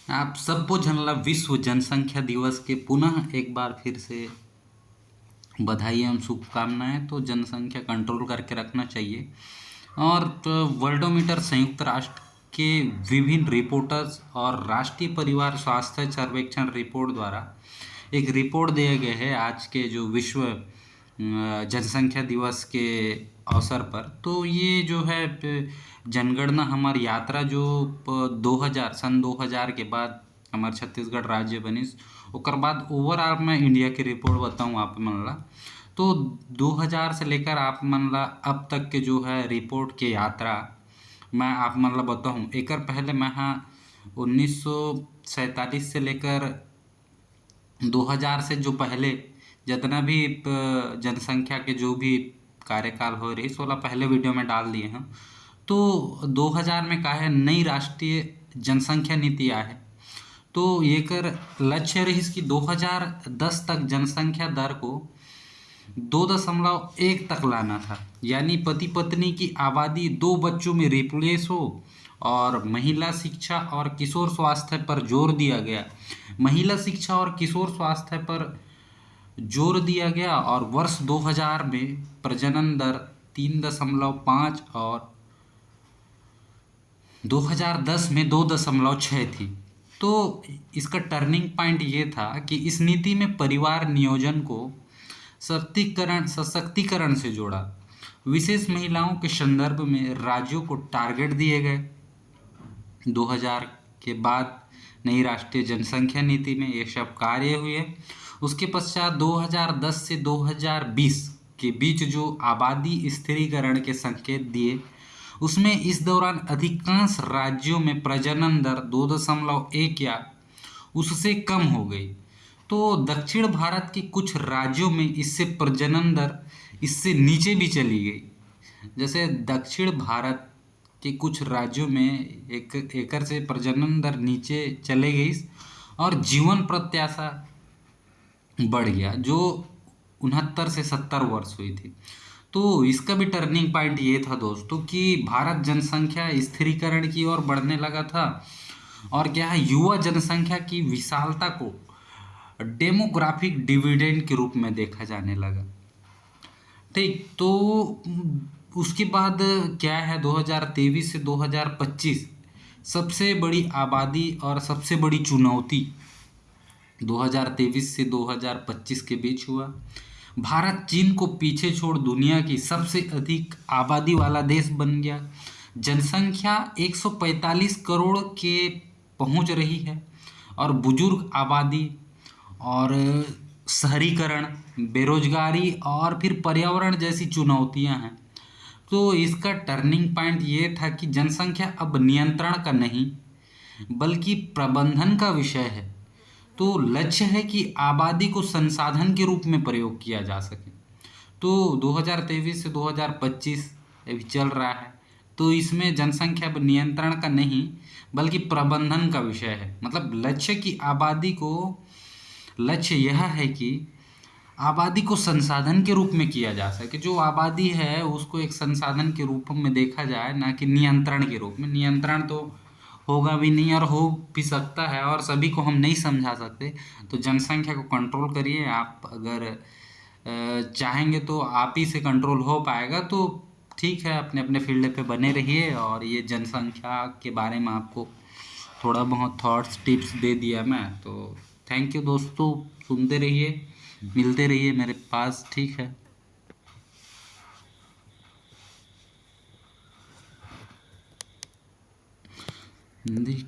आप सबको जनला विश्व जनसंख्या दिवस के पुनः एक बार फिर से बधाई एवं शुभकामनाएं। तो जनसंख्या कंट्रोल करके रखना चाहिए। और तो वर्ल्डोमीटर संयुक्त राष्ट्र के विभिन्न रिपोर्टर्स और राष्ट्रीय परिवार स्वास्थ्य सर्वेक्षण रिपोर्ट द्वारा एक रिपोर्ट दिए गए है आज के जो विश्व जनसंख्या दिवस के अवसर पर। तो ये जो है जनगणना हमारी यात्रा जो 2000 के बाद हमारे छत्तीसगढ़ राज्य बनिस ओकर बाद ओवरऑल मैं इंडिया की रिपोर्ट बताऊँ आप मन ला। तो 2000 से लेकर आप मन ला अब तक के जो है रिपोर्ट के यात्रा मैं आप मन ला बताऊँ। एकर पहले मैं 1947 से लेकर 2000 से जो पहले जितना भी जनसंख्या के जो भी कार्यकाल हो रही सोलह पहले वीडियो में डाल दिए हैं। तो 2000 में का है नई राष्ट्रीय जनसंख्या नीति आए। तो ये कर लक्ष्य रही कि 2010 तक जनसंख्या दर को 2.1 तक लाना था, यानी पति पत्नी की आबादी 2 बच्चों में रिप्लेस हो। और महिला शिक्षा और किशोर स्वास्थ्य पर जोर दिया गया। महिला शिक्षा और किशोर स्वास्थ्य पर जोर दिया गया और वर्ष 2000 में प्रजनन दर 3.5 और 2010 में 2.6 थी। तो इसका टर्निंग पॉइंट ये था कि इस नीति में परिवार नियोजन को सशक्तिकरण से जोड़ा। विशेष महिलाओं के संदर्भ में राज्यों को टारगेट दिए गए। 2000 के बाद नई राष्ट्रीय जनसंख्या नीति में ये सब कार्य हुए। उसके पश्चात 2010 से 2020 के बीच जो आबादी स्थिरीकरण के संकेत दिए, उसमें इस दौरान अधिकांश राज्यों में प्रजनन दर 2.1 या उससे कम हो गई। तो दक्षिण भारत के कुछ राज्यों में इससे प्रजनन दर इससे नीचे भी चली गई। जैसे दक्षिण भारत के कुछ राज्यों में एकड़ से प्रजनन दर नीचे चले गई और जीवन प्रत्याशा बढ़ गया जो 69 से 70 वर्ष हुई थी। तो इसका भी टर्निंग पॉइंट ये था दोस्तों कि भारत जनसंख्या स्थिरीकरण की ओर बढ़ने लगा था। और क्या है युवा जनसंख्या की विशालता को डेमोग्राफिक डिविडेंड के रूप में देखा जाने लगा। ठीक, तो उसके बाद क्या है 2023 से 2025 सबसे बड़ी आबादी और सबसे बड़ी चुनौती 2023 से 2025 के बीच हुआ। भारत चीन को पीछे छोड़ दुनिया की सबसे अधिक आबादी वाला देश बन गया। जनसंख्या 145 करोड़ के पहुंच रही है और बुजुर्ग आबादी और शहरीकरण, बेरोजगारी और फिर पर्यावरण जैसी चुनौतियां हैं। तो इसका टर्निंग पॉइंट ये था कि जनसंख्या अब नियंत्रण का नहीं बल्कि प्रबंधन का विषय है। तो लक्ष्य है कि आबादी को संसाधन के रूप में प्रयोग किया जा सके। तो 2023 से 2025 अभी चल रहा है। तो इसमें जनसंख्या अब नियंत्रण का नहीं बल्कि प्रबंधन का विषय है। मतलब लक्ष्य यह है कि आबादी को संसाधन के रूप में किया जा सके। जो आबादी है उसको एक संसाधन के रूप में देखा जाए, ना कि नियंत्रण के रूप में। नियंत्रण तो होगा भी नहीं और हो भी सकता है और सभी को हम नहीं समझा सकते। तो जनसंख्या को कंट्रोल करिए। आप अगर चाहेंगे तो आप ही से कंट्रोल हो पाएगा। तो ठीक है, अपने अपने फील्ड पे बने रहिए। और ये जनसंख्या के बारे में आपको थोड़ा बहुत थॉट्स टिप्स दे दिया मैं। तो थैंक यू दोस्तों, सुनते रहिए, मिलते रहिए मेरे पास। ठीक है, देख